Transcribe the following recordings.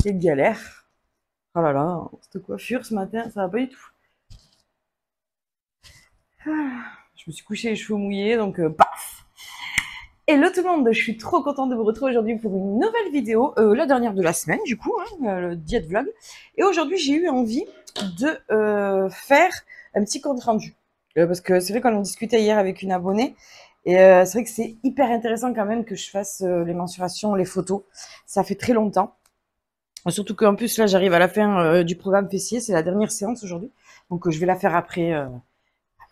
Quelle galère. Oh là là, cette coiffure ce matin, ça va pas du tout. Je me suis couché les cheveux mouillés, donc paf. Hello tout le monde, je suis trop contente de vous retrouver aujourd'hui pour une nouvelle vidéo, la dernière de la semaine du coup, le diète vlog. Et aujourd'hui j'ai eu envie de faire un petit compte rendu. Parce que c'est vrai qu'on en discutait hier avec une abonnée, et c'est vrai que c'est hyper intéressant quand même que je fasse les mensurations, les photos. Ça fait très longtemps. Surtout qu'en plus là j'arrive à la fin du programme fessier, c'est la dernière séance aujourd'hui. Donc je vais la faire après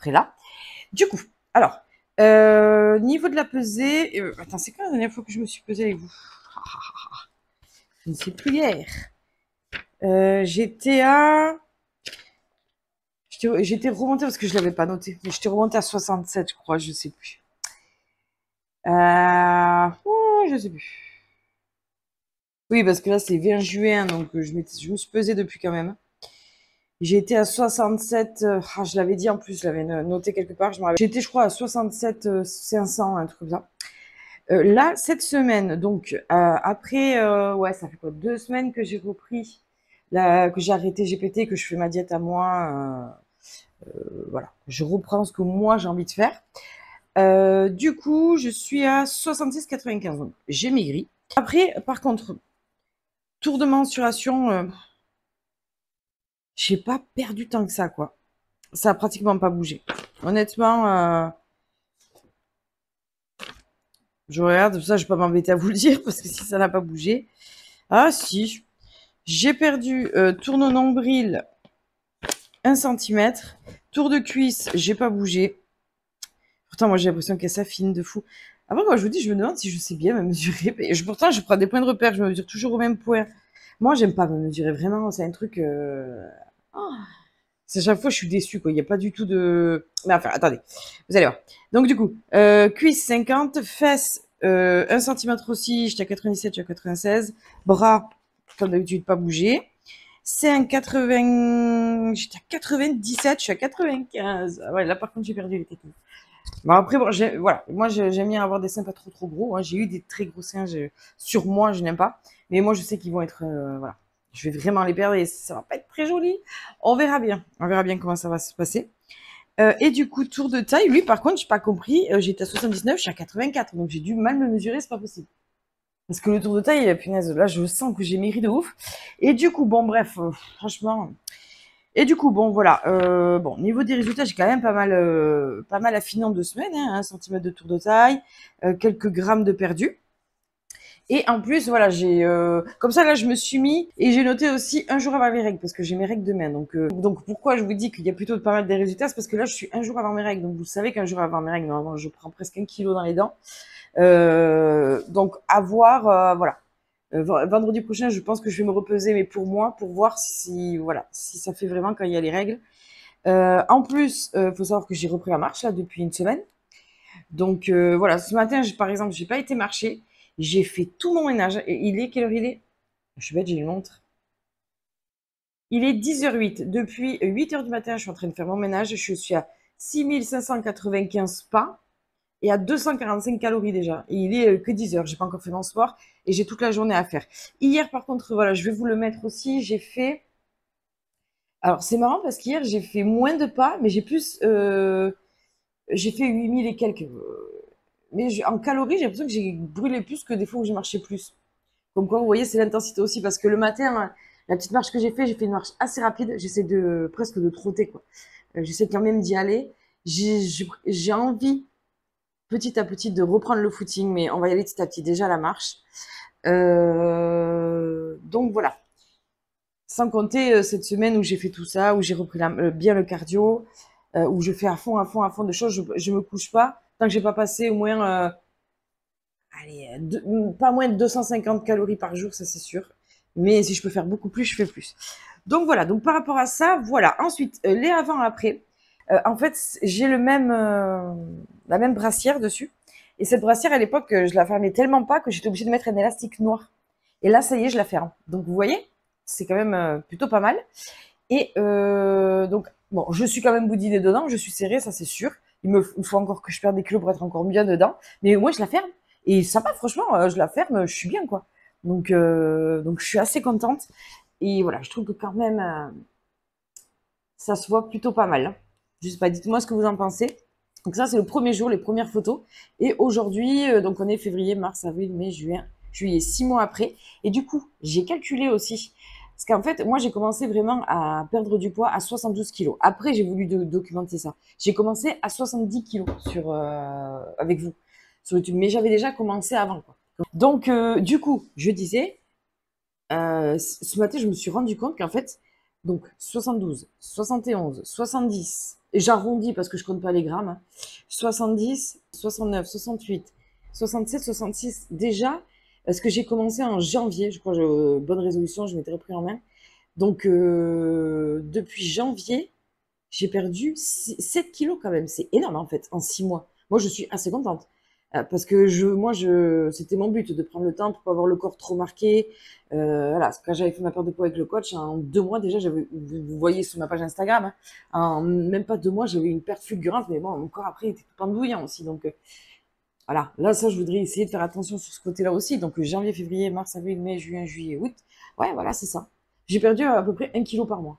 là. Du coup, alors, niveau de la pesée, attends, c'est quand la dernière fois que je me suis pesée avec vous? Je ne sais plus hier. J'étais à... J'étais remontée parce que je l'avais pas noté. Mais j'étais remontée à 67, je crois, je sais plus. Je sais plus. Oui, parce que là, c'est 20 juin, donc je me suis pesée depuis quand même. J'ai été à 67, je l'avais dit en plus, je l'avais noté quelque part, je me rappelle. J'étais, je crois, à 67 500, un truc comme ça. Là, cette semaine, donc après, ouais, ça fait quoi, 2 semaines que j'ai repris, que j'ai arrêté GPT, que je fais ma diète à moi. Voilà, je reprends ce que moi j'ai envie de faire. Du coup, je suis à 66,95. Donc, j'ai maigri. Après, par contre, tour de mensuration, j'ai pas perdu tant que ça, quoi. Ça a pratiquement pas bougé. Honnêtement, je regarde, ça, je vais pas m'embêter à vous le dire parce que si ça n'a pas bougé. Ah, si, j'ai perdu tour de nombril 1 centimètre. Tour de cuisse, j'ai pas bougé. Pourtant, moi, j'ai l'impression qu'elle s'affine de fou. Après, moi, je vous dis, je me demande si je sais bien me mesurer. Pourtant, je prends des points de repère, je me mesure toujours au même point. Moi, j'aime pas me mesurer, vraiment. C'est un truc... Oh. C'est chaque fois, je suis déçue, quoi. Il n'y a pas du tout de... Mais enfin, attendez. Vous allez voir. Donc, du coup, cuisse 50, fesses 1 centimètre aussi, j'étais à 97, j'étais à 96. Bras, comme d'habitude, pas bougé. C'est un 80... J'étais à 97, je suis à 95. Ah ouais, là, par contre, j'ai perdu les techniques. Bon, après, bon, voilà. Moi, j'aime bien avoir des seins pas trop gros, hein. J'ai eu des très gros seins. Sur moi, je n'aime pas. Mais moi, je sais qu'ils vont être... voilà. Je vais vraiment les perdre et ça va pas être très joli. On verra bien. On verra bien comment ça va se passer. Et du coup, tour de taille, lui, par contre, j'ai pas compris. J'étais à 79, je suis à 84. Donc, j'ai dû mal me mesurer, c'est pas possible. Parce que le tour de taille, punaise, là, je sens que j'ai maigri de ouf. Et du coup, bon, bref, franchement... Et du coup, bon, voilà. Bon, niveau des résultats, j'ai quand même pas mal affiné en 2 semaines, hein, 1 centimètre de tour de taille, quelques grammes de perdu. Et en plus, voilà, comme ça, là, je me suis mis et j'ai noté aussi un jour avant mes règles parce que j'ai mes règles demain. Donc pourquoi je vous dis qu'il y a plutôt pas mal des résultats, c'est parce que là, je suis un jour avant mes règles. Donc vous savez qu'un jour avant mes règles, normalement, je prends presque 1 kilo dans les dents. Donc à voir, voilà. Vendredi prochain, je pense que je vais me repeser, mais pour moi, pour voir si, voilà, si ça fait vraiment quand il y a les règles. En plus, faut savoir que j'ai repris la marche là depuis une semaine. Donc voilà, ce matin, par exemple, j'ai pas été marcher. J'ai fait tout mon ménage. Et il est quelle heure il est? Je suis bête, j'ai une montre. Il est 10h08. Depuis 8h du matin, je suis en train de faire mon ménage. Je suis à 6595 pas et à 245 calories déjà. Et il est que 10h. J'ai pas encore fait mon sport et j'ai toute la journée à faire. Hier, par contre, voilà, je vais vous le mettre aussi. J'ai fait... Alors, c'est marrant parce qu'hier, j'ai fait moins de pas, mais j'ai fait 8000 et quelques. Mais en calories, j'ai l'impression que j'ai brûlé plus que des fois où j'ai marché plus. Comme quoi, vous voyez, c'est l'intensité aussi. Parce que le matin, hein, la petite marche que j'ai fait une marche assez rapide. J'essaie presque de trotter, quoi. J'essaie quand même d'y aller. J'ai envie, petit à petit, de reprendre le footing, mais on va y aller petit à petit. Déjà, la marche. Donc, voilà. Sans compter cette semaine où j'ai fait tout ça, où j'ai repris bien le cardio, où je fais à fond de choses. Je me couche pas tant que j'ai pas passé au moins, allez, pas moins de 250 calories par jour, ça c'est sûr. Mais si je peux faire beaucoup plus, je fais plus. Donc voilà. Donc par rapport à ça, voilà. Ensuite, les avant-après. En fait, j'ai la même brassière dessus. Et cette brassière, à l'époque, je la fermais tellement pas que j'étais obligée de mettre un élastique noir. Et là, ça y est, je la ferme. Donc vous voyez, c'est quand même plutôt pas mal. Et donc, bon, je suis quand même boudinée dedans, je suis serrée, ça c'est sûr. Il faut encore que je perde des kilos pour être encore bien dedans. Mais moi, je la ferme. Et ça va, franchement, je la ferme, je suis bien, quoi. Donc je suis assez contente. Et voilà, je trouve que quand même, ça se voit plutôt pas mal. Je sais pas, dites-moi ce que vous en pensez. Donc ça, c'est le premier jour, les premières photos. Et aujourd'hui, donc on est février, mars, avril, mai, juin, juillet, 6 mois après. Et du coup, j'ai calculé aussi. Parce qu'en fait, moi, j'ai commencé vraiment à perdre du poids à 72 kilos. Après, j'ai voulu documenter ça. J'ai commencé à 70 kilos avec vous sur YouTube. Mais j'avais déjà commencé avant, quoi. Donc, du coup, je disais, ce matin, je me suis rendu compte qu'en fait, donc 72, 71, 70, et j'arrondis parce que je compte pas les grammes, hein, 70, 69, 68, 67, 66, déjà, parce que j'ai commencé en janvier, je crois, bonne résolution, je m'étais repris en main. Donc, depuis janvier, j'ai perdu 7 kilos quand même. C'est énorme en fait, en 6 mois. Moi, je suis assez contente. Parce que c'était mon but de prendre le temps pour pas avoir le corps trop marqué. Voilà, quand j'avais fait ma perte de poids avec le coach, en 2 mois déjà, vous voyez sur ma page Instagram, hein, en même pas 2 mois, j'avais une perte fulgurante, mais bon, mon corps après était tout pendouillant aussi. Donc voilà, là, ça, je voudrais essayer de faire attention sur ce côté-là aussi. Donc janvier, février, mars, avril, mai, juin, juillet, août. Ouais, voilà, c'est ça. J'ai perdu à peu près 1 kilo par mois.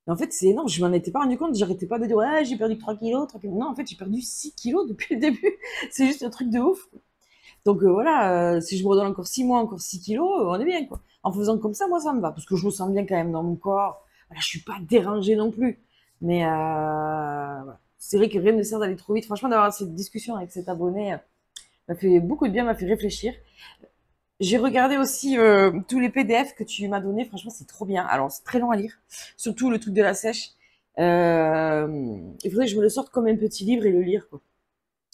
En fait, c'est énorme, je m'en étais pas rendu compte, j'arrêtais pas de dire ouais, j'ai perdu 3 kilos, 3 kilos. Non, en fait, j'ai perdu 6 kilos depuis le début. C'est juste un truc de ouf. Donc voilà, si je me redonne encore 6 mois, encore 6 kilos, on est bien quoi. En faisant comme ça, moi ça me va, parce que je me sens bien quand même dans mon corps. Voilà, je suis pas dérangée non plus. Mais voilà. C'est vrai que rien ne sert d'aller trop vite. Franchement, d'avoir cette discussion avec cet abonné m'a fait beaucoup de bien, m'a fait réfléchir. J'ai regardé aussi tous les PDF que tu m'as donnés. Franchement, c'est trop bien. Alors, c'est très long à lire. Surtout le truc de la sèche. Il faudrait que je me le sorte comme un petit livre et le lire, quoi.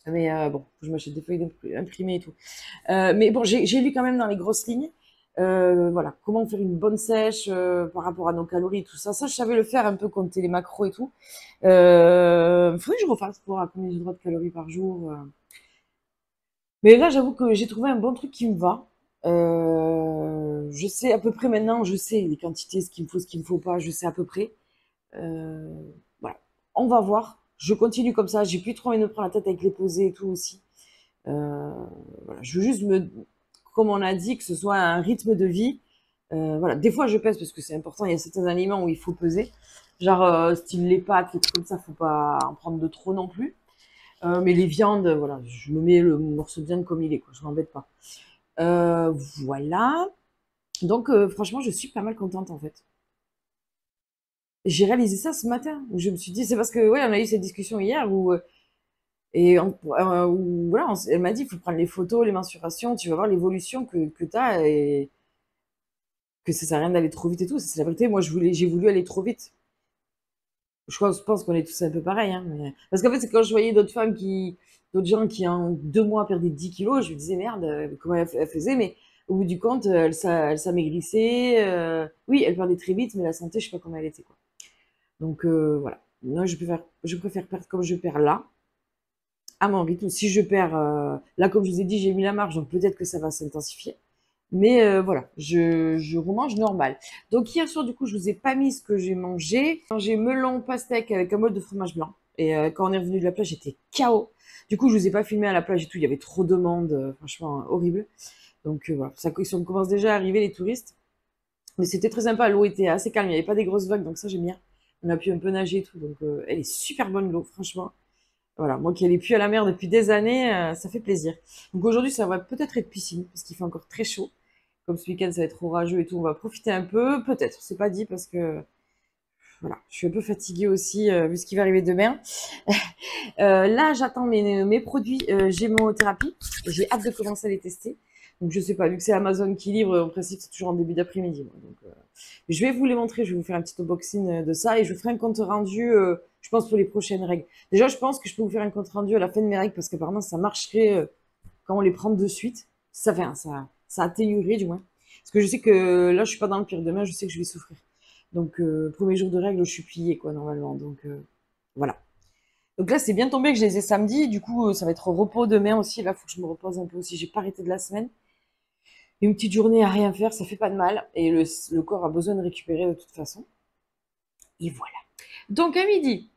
Mais bon, je m'achète des feuilles imprimées et tout. Mais bon, j'ai lu quand même dans les grosses lignes. Voilà, comment faire une bonne sèche par rapport à nos calories, tout ça. Ça, je savais le faire un peu, compter les macros et tout. Faudrait que je refasse pour voir combien j'ai droit de calories par jour. Mais là, j'avoue que j'ai trouvé un bon truc qui me va. Je sais à peu près maintenant, je sais les quantités, ce qu'il me faut, ce qu'il me faut pas, je sais à peu près. Euh, voilà, on va voir. Je continue comme ça. J'ai plus trop envie de me prendre la tête avec les pesées et tout aussi. Euh, voilà, je veux juste comme on a dit, que ce soit un rythme de vie. Voilà, des fois je pèse parce que c'est important. Il y a certains aliments où il faut peser, genre style les pâtes, les trucs comme ça, faut pas en prendre de trop non plus. Mais les viandes, voilà, je me mets le morceau de viande comme il est, quoi. Je m'embête pas. Voilà. Donc, franchement, je suis pas mal contente, en fait. J'ai réalisé ça ce matin, où je me suis dit, c'est parce que, ouais, on a eu cette discussion hier, où voilà, elle m'a dit, il faut prendre les photos, les mensurations, tu vas voir l'évolution que tu as, et que ça sert à rien d'aller trop vite et tout. C'est la vérité. Moi, j'ai voulu aller trop vite. Je pense qu'on est tous un peu pareil, hein, parce qu'en fait, c'est quand je voyais d'autres gens qui en 2 mois perdaient 10 kilos, je me disais merde, comment elle faisait, mais au bout du compte, elle s'amaigrissait, oui, elle perdait très vite, mais la santé, je sais pas comment elle était, quoi. Donc, voilà. Moi, je préfère perdre comme je perds là, à mon rythme. Si je perds, là, comme je vous ai dit, j'ai mis la marge, donc peut-être que ça va s'intensifier. Mais voilà, je remange normal. Donc hier soir, du coup, je vous ai pas mis ce que j'ai mangé. J'ai mangé melon pastèque avec un bol de fromage blanc. Et quand on est revenu de la plage, j'étais KO. Du coup, je vous ai pas filmé à la plage et tout. Il y avait trop de monde, franchement horrible. Donc voilà, ça commence déjà à arriver les touristes. Mais c'était très sympa. L'eau était assez calme. Il n'y avait pas des grosses vagues, donc ça j'aime bien. On a pu un peu nager et tout. Donc elle est super bonne l'eau, franchement. Voilà, moi qui n'allais plus à la mer depuis des années, ça fait plaisir. Donc aujourd'hui, ça va peut-être être piscine parce qu'il fait encore très chaud. Comme ce week-end, ça va être orageux et tout, on va profiter un peu. Peut-être, c'est pas dit parce que voilà, je suis un peu fatiguée aussi vu ce qui va arriver demain. Là, j'attends mes produits gémothérapie. J'ai hâte de commencer à les tester. Donc je sais pas, vu que c'est Amazon qui livre, en principe c'est toujours en début d'après-midi. Donc je vais vous les montrer, je vais vous faire un petit unboxing de ça et je vous ferai un compte rendu, je pense pour les prochaines règles. Déjà, je pense que je peux vous faire un compte rendu à la fin de mes règles parce qu'apparemment ça marcherait quand on les prend de suite. Ça atténuerait du moins. Parce que je sais que là, je suis pas dans le pire. Demain, je sais que je vais souffrir. Donc, premier jour de règles, je suis pliée, quoi, normalement. Donc, voilà. Donc là, c'est bien tombé que je les ai samedi. Du coup, ça va être au repos demain aussi. Là, il faut que je me repose un peu aussi. J'ai pas arrêté de la semaine. Une petite journée à rien faire, ça fait pas de mal. Et le corps a besoin de récupérer de toute façon. Et voilà. Donc, à midi,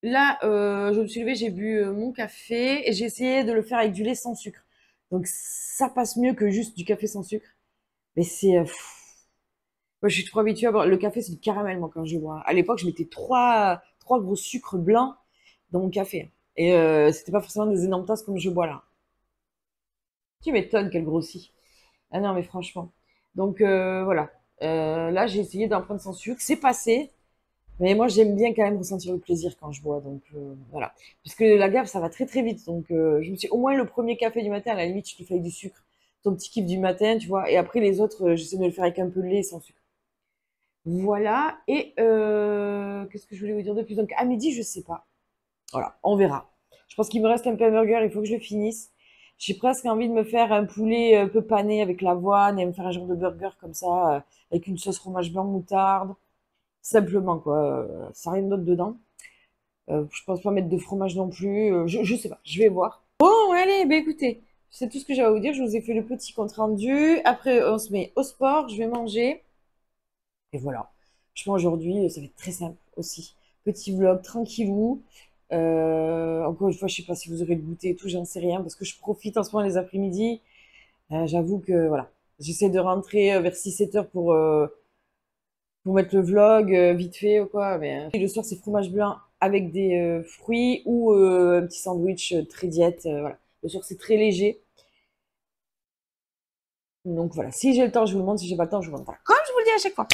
là, je me suis levée, j'ai bu mon café et j'ai essayé de le faire avec du lait sans sucre. Donc ça passe mieux que juste du café sans sucre. Mais c'est... moi, je suis trop habituée à boire. Le café, c'est du caramel, moi, quand je bois. À l'époque, je mettais trois gros sucres blancs dans mon café. Et c'était pas forcément des énormes tasses comme je bois là. Tu m'étonnes qu'elle grossit. Ah non, mais franchement. Donc voilà. Là, j'ai essayé d'en prendre sans sucre. C'est passé. Mais moi, j'aime bien quand même ressentir le plaisir quand je bois. Donc voilà. Puisque la gaffe, ça va très très vite. Donc je me suis au moins le premier café du matin, à la limite, je te fais avec du sucre. Ton petit kiff du matin, tu vois. Et après, les autres, j'essaie de le faire avec un peu de lait sans sucre. Voilà. Et qu'est-ce que je voulais vous dire de plus? Donc à midi, je sais pas. Voilà, on verra. Je pense qu'il me reste un peu un burger, il faut que je le finisse. J'ai presque envie de me faire un poulet un peu pané avec l'avoine et me faire un genre de burger comme ça, avec une sauce fromage blanc moutarde. Simplement, quoi. Ça rien d'autre dedans. Je pense pas mettre de fromage non plus. Je sais pas, je vais voir. Bon, allez, bah écoutez, c'est tout ce que j'avais à vous dire. Je vous ai fait le petit compte rendu. Après, on se met au sport, je vais manger. Et voilà. Je mange aujourd'hui, ça va être très simple aussi. Petit vlog tranquillou. Encore une fois, je sais pas si vous aurez le goûter et tout, j'en sais rien, parce que je profite en ce moment les après-midi. J'avoue que voilà, j'essaie de rentrer vers 6-7 heures pour mettre le vlog vite fait ou quoi. Mais et le soir, c'est fromage blanc avec des fruits ou un petit sandwich très diète. Voilà. Le soir, c'est très léger. Donc voilà, si j'ai le temps, je vous le montre. Si j'ai pas le temps, je vous le montre pas. Comme je vous le dis à chaque fois.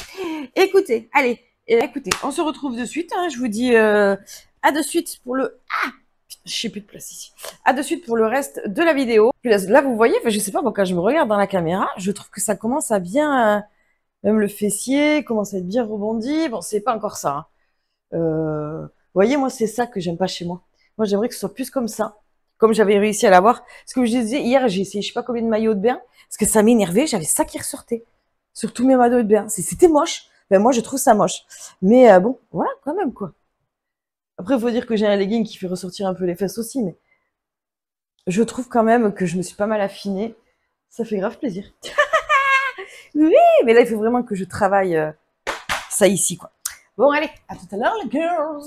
Écoutez, allez, écoutez, on se retrouve de suite. Hein, je vous dis à de suite pour le... Ah, je sais plus de place ici. À de suite pour le reste de la vidéo. Là, vous voyez, je sais pas, moi, quand je me regarde dans la caméra, je trouve que ça commence à bien... même le fessier commence à être bien rebondi. Bon, c'est pas encore ça. Hein. Vous voyez, moi, c'est ça que j'aime pas chez moi. Moi, j'aimerais que ce soit plus comme ça. Comme j'avais réussi à l'avoir. Parce que je disais, hier, j'ai essayé je sais pas combien de maillots de bain. Parce que ça m'énervait, j'avais ça qui ressortait. Sur tous mes maillots de bain. C'était moche. Ben, moi, je trouve ça moche. Mais bon, voilà, quand même, quoi. Après, il faut dire que j'ai un legging qui fait ressortir un peu les fesses aussi, mais je trouve quand même que je me suis pas mal affinée. Ça fait grave plaisir. Oui, mais là, il faut vraiment que je travaille ça ici, quoi. Bon, allez, à tout à l'heure, les girls!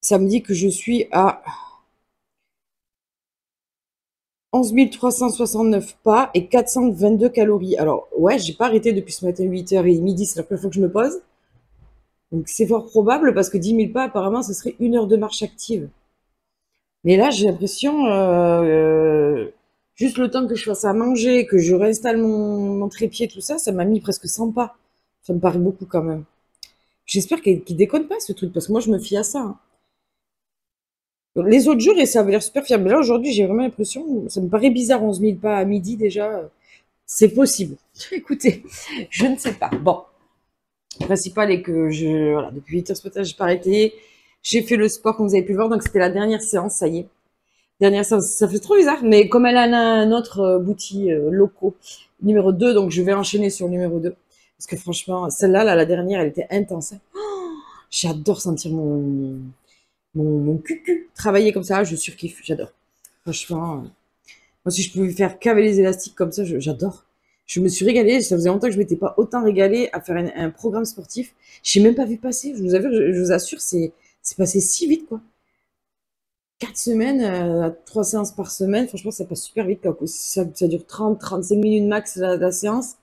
Ça me dit que je suis à 11 369 pas et 422 calories. Alors, ouais, j'ai pas arrêté depuis ce matin 8h et midi, c'est la première fois que je me pose. Donc, c'est fort probable parce que 10 000 pas, apparemment, ce serait 1 heure de marche active. Mais là, j'ai l'impression, juste le temps que je fasse à manger, que je réinstalle mon trépied, tout ça, ça m'a mis presque 100 pas. Ça me paraît beaucoup quand même. J'espère qu'il déconne pas ce truc parce que moi, je me fie à ça. Hein. Les autres jours, et ça avait l'air super fiable. Mais là, aujourd'hui, j'ai vraiment l'impression, ça me paraît bizarre, 11 000 pas à midi déjà. C'est possible. Écoutez, je ne sais pas. Bon, le principal est que voilà, depuis 8 heures ce matin, j'ai pas arrêté. J'ai fait le sport, comme vous avez pu le voir, donc c'était la dernière séance, ça y est. Dernière séance, ça fait trop bizarre, mais comme elle en a un autre bouti locaux, numéro 2, donc je vais enchaîner sur le numéro 2. Parce que franchement, celle-là, là, la dernière, elle était intense. Hein. Oh, j'adore sentir mon cul travailler comme ça, je surkiffe, j'adore. Franchement, moi si je pouvais faire qu'avec les élastiques comme ça, j'adore. Je me suis régalée, ça faisait longtemps que je m'étais pas autant régalée à faire un programme sportif. J'ai même pas vu passer, je vous assure, c'est passé si vite quoi. 4 semaines, 3 séances par semaine, franchement ça passe super vite. Quoi. Ça dure 30-35 minutes max la séance.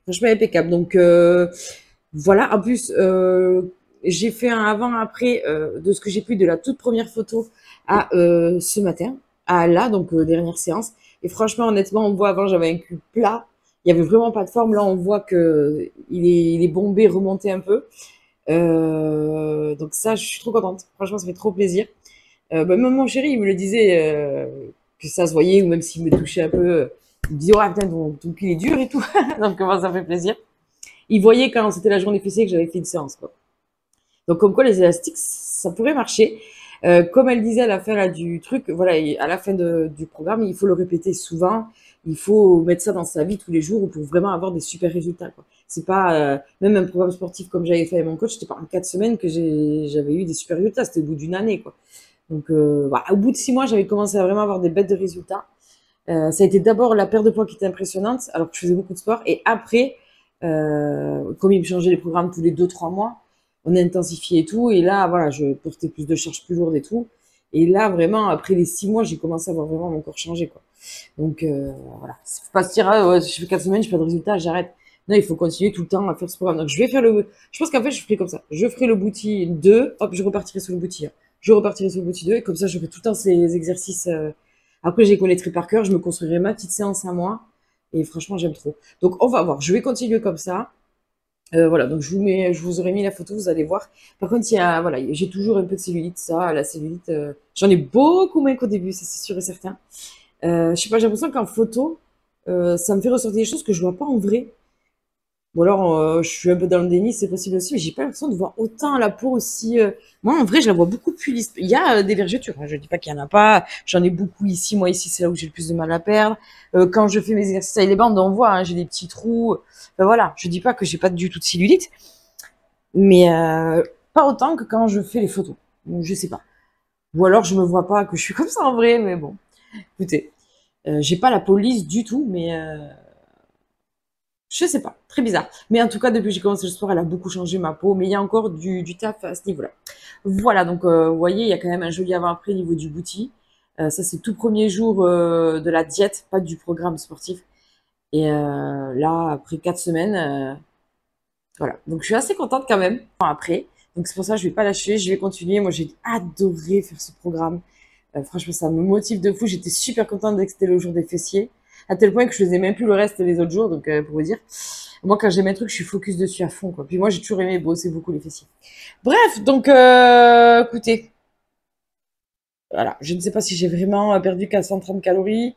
Franchement impeccable. Donc voilà, en plus j'ai fait un avant-après de ce que j'ai pu de la toute première photo à ce matin, à là, donc dernière séance. Et franchement, honnêtement, on voit avant, j'avais un cul plat. Il n'y avait vraiment pas de forme. Là, on voit que il est bombé, remonté un peu. Donc ça, je suis trop contente. Franchement, ça fait trop plaisir. Même mon chéri, il me le disait que ça se voyait, ou même s'il me touchait un peu, il me disait, ouais, putain, ton cul est dur et tout. Donc, comment ça fait plaisir. Il voyait quand c'était la journée fessée que j'avais fait une séance, quoi. Donc, comme quoi, les élastiques, ça pourrait marcher. Comme elle disait à la fin là, du truc, voilà, à la fin du programme, il faut le répéter souvent. Il faut mettre ça dans sa vie tous les jours pour vraiment avoir des super résultats. Quoi. C'est pas même un programme sportif comme j'avais fait avec mon coach, c'était pas en 4 semaines que j'avais eu des super résultats. C'était au bout d'une année, quoi. Donc, voilà, au bout de 6 mois, j'avais commencé à vraiment avoir des bêtes de résultats. Ça a été d'abord la perte de poids qui était impressionnante, alors que je faisais beaucoup de sport. Et après, comme il me changeait les programmes tous les 2-3 mois, on a intensifié et tout. Et là, voilà, je portais plus de charges plus lourdes et tout. Et là, vraiment, après les 6 mois, j'ai commencé à voir vraiment mon corps changer, quoi. Donc, voilà. Faut pas se dire, ah, ouais, je fais 4 semaines, je fais pas de résultats, j'arrête. Non, il faut continuer tout le temps à faire ce programme. Donc, je vais faire je pense qu'en fait, je ferai comme ça. Je ferai le bouti 2, hop, je repartirai sur le bouti 1. Je repartirai sur le bouti 2, et comme ça, je ferai tout le temps ces exercices. Après, je les connaîtrai par cœur, je me construirai ma petite séance à moi. Et franchement, j'aime trop. Donc, on va voir. Je vais continuer comme ça. Voilà, donc je vous aurais mis la photo, vous allez voir. Par contre, voilà, j'ai toujours un peu de cellulite, ça, la cellulite, j'en ai beaucoup moins qu'au début, ça c'est sûr et certain. Je sais pas, j'ai l'impression qu'en photo, ça me fait ressortir des choses que je vois pas en vrai. Ou alors, je suis un peu dans le déni, c'est possible aussi, mais j'ai pas l'impression de voir autant la peau aussi. Moi, en vrai, je la vois beaucoup plus lisse. Il y a des vergetures, hein, je dis pas qu'il y en a pas. J'en ai beaucoup ici. Moi, ici, c'est là où j'ai le plus de mal à perdre. Quand je fais mes exercices avec les bandes, on voit, hein, j'ai des petits trous. Enfin, voilà, je dis pas que j'ai pas du tout de cellulite, mais pas autant que quand je fais les photos. Donc, je sais pas. Ou alors, je me vois pas que je suis comme ça en vrai, mais bon. Écoutez, j'ai pas la peau lisse du tout, mais je sais pas, très bizarre. Mais en tout cas, depuis que j'ai commencé le sport, elle a beaucoup changé ma peau. Mais il y a encore du taf à ce niveau-là. Voilà, donc vous voyez, il y a quand même un joli avant-après au niveau du bouti. Ça, c'est tout premier jour de la diète, pas du programme sportif. Et là, après 4 semaines, voilà. Donc je suis assez contente quand même. Après, donc c'est pour ça que je vais pas lâcher, je vais continuer. Moi, j'ai adoré faire ce programme. Franchement, ça me motive de fou. J'étais super contente dès que c'était le jour des fessiers, à tel point que je faisais même plus le reste les autres jours. Donc, pour vous dire, moi, quand j'aime un truc, je suis focus dessus à fond, quoi. Puis moi, j'ai toujours aimé bosser beaucoup les fessiers. Bref, donc, écoutez, voilà. Je ne sais pas si j'ai vraiment perdu 430 calories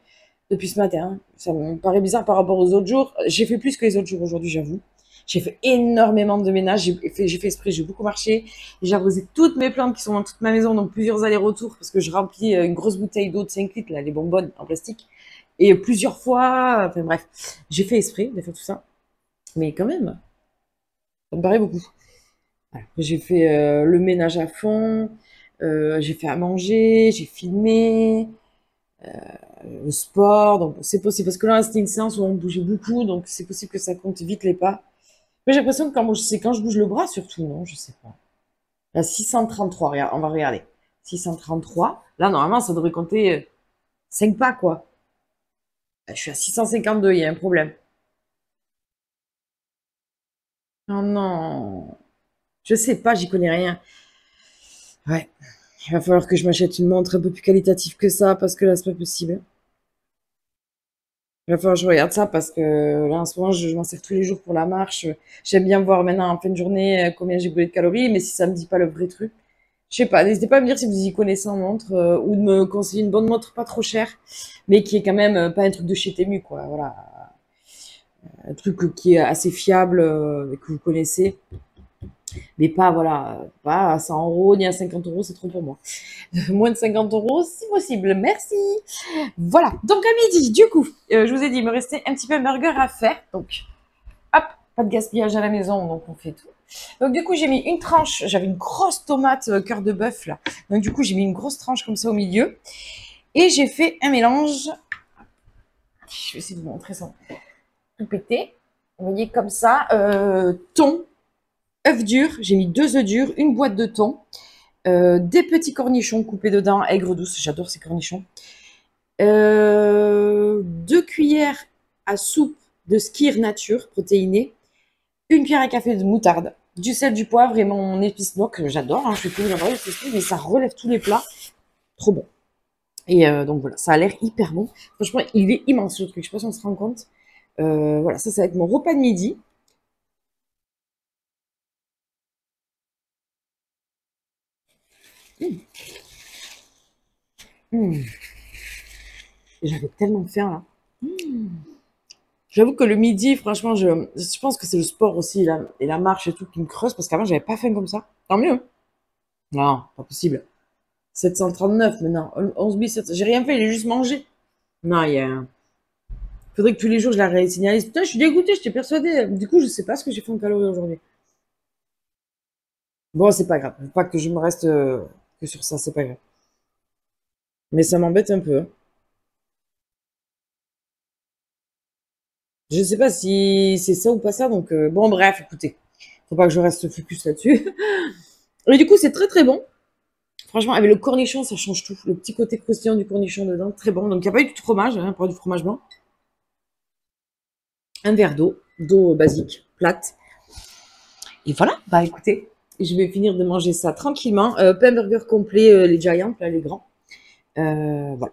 depuis ce matin. Ça me paraît bizarre par rapport aux autres jours. J'ai fait plus que les autres jours aujourd'hui, j'avoue. J'ai fait énormément de ménage. J'ai fait exprès, j'ai beaucoup marché. J'ai arrosé toutes mes plantes qui sont dans toute ma maison, donc plusieurs allers-retours, parce que je remplis une grosse bouteille d'eau de 5 litres, là, les bonbonnes en plastique. Et plusieurs fois, enfin bref, j'ai fait exprès de faire tout ça. Mais quand même, ça me paraît beaucoup. Voilà. J'ai fait le ménage à fond, j'ai fait à manger, j'ai filmé, le sport, donc c'est possible. Parce que là, c'était une séance où on bougeait beaucoup, donc c'est possible que ça compte vite les pas. Mais j'ai l'impression que c'est quand je bouge le bras surtout, non? Je sais pas. Là, 633, regarde, on va regarder. 633. Là, normalement, ça devrait compter 5 pas, quoi. Là, je suis à 652, il y a un problème. Oh non. Je sais pas, j'y connais rien. Ouais. Il va falloir que je m'achète une montre un peu plus qualitative que ça, parce que là, c'est pas possible. Il va falloir que je regarde ça, parce que là, en ce moment, je m'en sers tous les jours pour la marche. J'aime bien voir maintenant, en fin de journée, combien j'ai brûlé de calories, mais si ça me dit pas le vrai truc. Je sais pas, n'hésitez pas à me dire si vous y connaissez en montre, ou de me conseiller une bonne montre pas trop chère, mais qui est quand même pas un truc de chez Temu, quoi. Voilà. Un truc qui est assez fiable, et que vous connaissez. Mais pas, voilà, pas à 100 euros ni à 50 euros, c'est trop pour moi. Moins de 50 euros, si possible. Merci. Voilà. Donc, à midi, du coup, je vous ai dit, il me restait un petit peu un burger à faire. Donc, hop, pas de gaspillage à la maison, donc on fait tout. Donc, du coup, j'ai mis une tranche. J'avais une grosse tomate cœur de bœuf, là. Donc, du coup, j'ai mis une grosse tranche comme ça au milieu. Et j'ai fait un mélange. Je vais essayer de vous montrer ça. Tout pété. Vous voyez, comme ça. Thon, œufs durs. J'ai mis 2 œufs durs, une boîte de thon. Des petits cornichons coupés dedans, aigre douce, j'adore ces cornichons. 2 cuillères à soupe de skyr nature protéinée, une cuillère à café de moutarde, du sel, du poivre et mon épice noix que j'adore, hein, je fais plus dans mais ça relève tous les plats, trop bon. Et donc voilà, ça a l'air hyper bon. Franchement, il est immense le truc, je sais pas si on se rend compte. Voilà, ça va être mon repas de midi. Mmh. Mmh. J'avais tellement faim là. Mmh. J'avoue que le midi, franchement, je pense que c'est le sport aussi et la marche et tout qui me creuse parce qu'avant, j'avais pas faim comme ça. Tant mieux. Hein. Non, pas possible. 739 maintenant. 11 700. J'ai rien fait, j'ai juste mangé. Non, il y a. Faudrait que tous les jours je la signalise. Putain, je suis dégoûtée, j'étais persuadée. Du coup, je sais pas ce que j'ai fait en calories aujourd'hui. Bon, c'est pas grave. Faut pas que je me reste que sur ça, c'est pas grave. Mais ça m'embête un peu. Hein. Je sais pas si c'est ça ou pas ça, donc bon, bref, écoutez. Faut pas que je reste focus là-dessus. Et du coup, c'est très très bon. Franchement, avec le cornichon, ça change tout. Le petit côté croustillant du cornichon dedans, très bon. Donc, il n'y a pas eu de fromage, hein, pas du fromage blanc. Un verre d'eau basique, plate. Et voilà, bah écoutez, je vais finir de manger ça tranquillement. Pas un burger complet, les Giants, là, les grands. Voilà.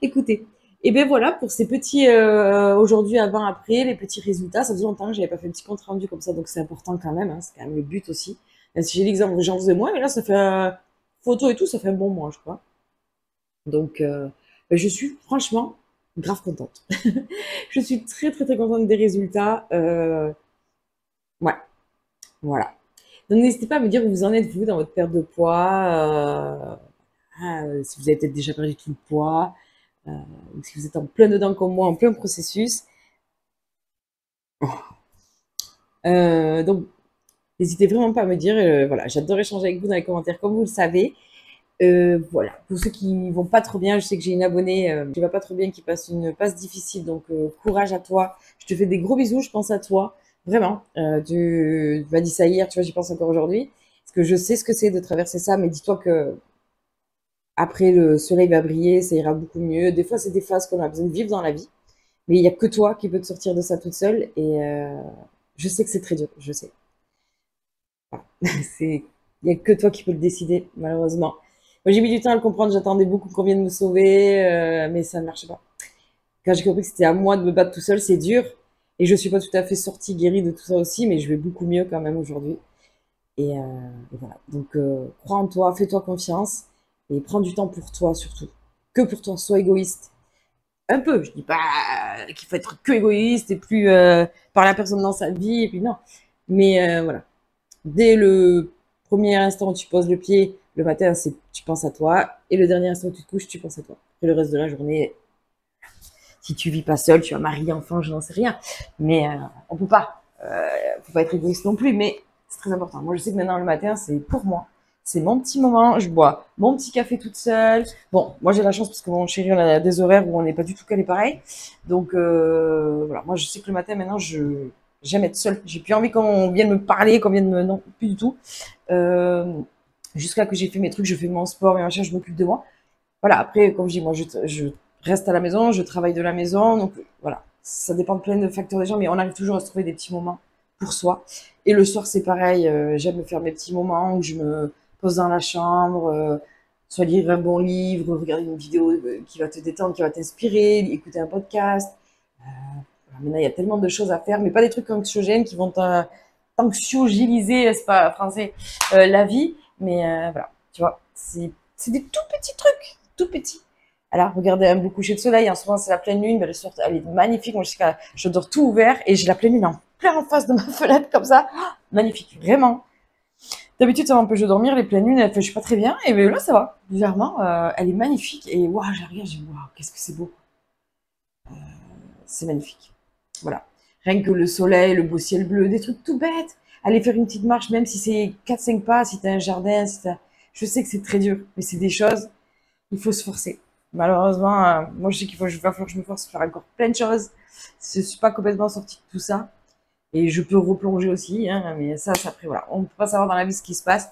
Écoutez, et bien voilà pour ces petits aujourd'hui, avant, après, les petits résultats. Ça faisait longtemps que j'avais pas fait un petit compte rendu comme ça, donc c'est important quand même. Hein, c'est quand même le but aussi. Même si j'ai l'exemple, j'en faisais moins, mais là, ça fait photo et tout, ça fait un bon mois, je crois. Donc, je suis franchement grave contente. Je suis très, très, très contente des résultats. Ouais, voilà. Donc, n'hésitez pas à me dire où vous en êtes, vous, dans votre perte de poids. Si vous avez peut-être déjà perdu tout le poids. Ou si vous êtes en plein dedans comme moi, en plein processus. Donc, n'hésitez vraiment pas à me dire. Voilà, j'adore échanger avec vous dans les commentaires, comme vous le savez. Voilà, pour ceux qui vont pas trop bien, je sais que j'ai une abonnée qui va pas trop bien, qui passe une passe difficile, donc courage à toi. Je te fais des gros bisous, je pense à toi, vraiment. Tu m'as dit ça hier, tu vois, j'y pense encore aujourd'hui, parce que je sais ce que c'est de traverser ça, mais dis-toi que après le soleil va briller, ça ira beaucoup mieux. Des fois, c'est des phases qu'on a besoin de vivre dans la vie, mais il y a que toi qui peux te sortir de ça toute seule, et je sais que c'est très dur, je sais. Voilà. C'est, il y a que toi qui peux le décider, malheureusement. Moi, j'ai mis du temps à le comprendre. J'attendais beaucoup qu'on vienne me sauver, mais ça ne marchait pas. Quand j'ai compris que c'était à moi de me battre tout seul, c'est dur. Et je suis pas tout à fait sortie guérie de tout ça aussi, mais je vais beaucoup mieux quand même aujourd'hui. Et voilà. Donc, crois en toi, fais-toi confiance et prends du temps pour toi surtout. Que pour toi, sois égoïste. Un peu, je dis pas qu'il faut être que égoïste et plus parler à personne dans sa vie, et puis non. Mais voilà. Dès le premier instant où tu poses le pied, le matin, c'est tu penses à toi. Et le dernier instant où tu te couches, tu penses à toi. Et le reste de la journée, si tu vis pas seul, tu as mari, enfant, je n'en sais rien. Mais on peut pas. Faut pas être égoïste non plus, mais c'est très important. Moi, je sais que maintenant, le matin, c'est pour moi. C'est mon petit moment. Je bois mon petit café toute seule. Bon, moi, j'ai la chance parce que mon chéri, on a des horaires où on n'est pas du tout calé pareil. Donc, voilà. Moi, je sais que le matin, maintenant, j'aime être seule. J'ai plus envie qu'on vienne me parler, qu'on vienne me... Non, plus du tout. Jusqu'à que j'ai fait mes trucs, je fais mon sport, mes machins, je m'occupe de moi. Voilà, après, comme je dis, moi, je reste à la maison, je travaille de la maison. Donc, voilà. Ça dépend de plein de facteurs des gens, mais on arrive toujours à se trouver des petits moments pour soi. Et le soir, c'est pareil. J'aime me faire mes petits moments où je me pose dans la chambre, soit lire un bon livre, regarder une vidéo qui va te détendre, qui va t'inspirer, écouter un podcast. Maintenant, il y a tellement de choses à faire, mais pas des trucs anxiogènes qui vont t'anxiogéniser, c'est pas français, la vie. Mais voilà, tu vois, c'est des tout petits trucs, tout petits. Alors, regardez un beau coucher de soleil, en ce moment c'est la pleine lune, mais le soir elle est magnifique. Moi, je dors tout ouvert et j'ai la pleine lune en plein en face de ma fenêtre comme ça. Oh, magnifique, vraiment. D'habitude, ça m'empêche de dormir, les pleines lunes, elles fâchent pas très bien, et mais là ça va. Bizarrement, elle est magnifique et waouh, je la regarde, je dis waouh, qu'est-ce que c'est beau. C'est magnifique. Voilà. Rien que le soleil, le beau ciel bleu, des trucs tout bêtes. Aller faire une petite marche, même si c'est 4-5 pas, si t'as un jardin, si t'as... Je sais que c'est très dur, mais c'est des choses, il faut se forcer. Malheureusement, moi je sais qu'il va falloir que je me force pour faire encore plein de choses. Je suis pas complètement sortie de tout ça. Et je peux replonger aussi, hein, mais ça, après, voilà. On ne peut pas savoir dans la vie ce qui se passe.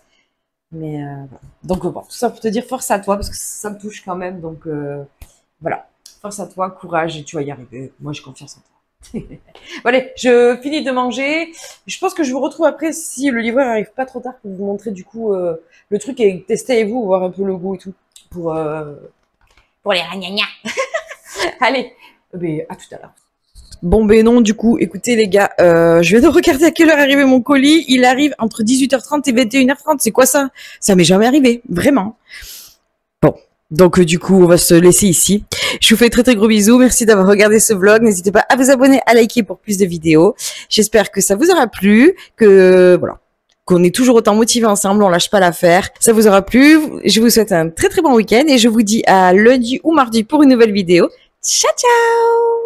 Mais voilà. Donc, bon, tout ça pour te dire force à toi, parce que ça me touche quand même. Donc, voilà. Force à toi, courage, et tu vas y arriver. Moi, j'ai confiance en toi. Bon, allez, je finis de manger. Je pense que je vous retrouve après, si le livreur arrive pas trop tard, pour vous montrer du coup le truc et tester avec vous, voir un peu le goût et tout. Pour les ragnagnas. Allez, à tout à l'heure. Bon ben non, du coup, écoutez les gars, je viens de regarder à quelle heure arrivait mon colis. Il arrive entre 18h30 et 21h30. C'est quoi ça? Ça m'est jamais arrivé, vraiment. Bon, donc du coup, on va se laisser ici. Je vous fais très très gros bisous. Merci d'avoir regardé ce vlog. N'hésitez pas à vous abonner, à liker pour plus de vidéos. J'espère que ça vous aura plu, que voilà, qu'on est toujours autant motivés ensemble, on lâche pas l'affaire. Ça vous aura plu. Je vous souhaite un très très bon week-end et je vous dis à lundi ou mardi pour une nouvelle vidéo. Ciao ciao!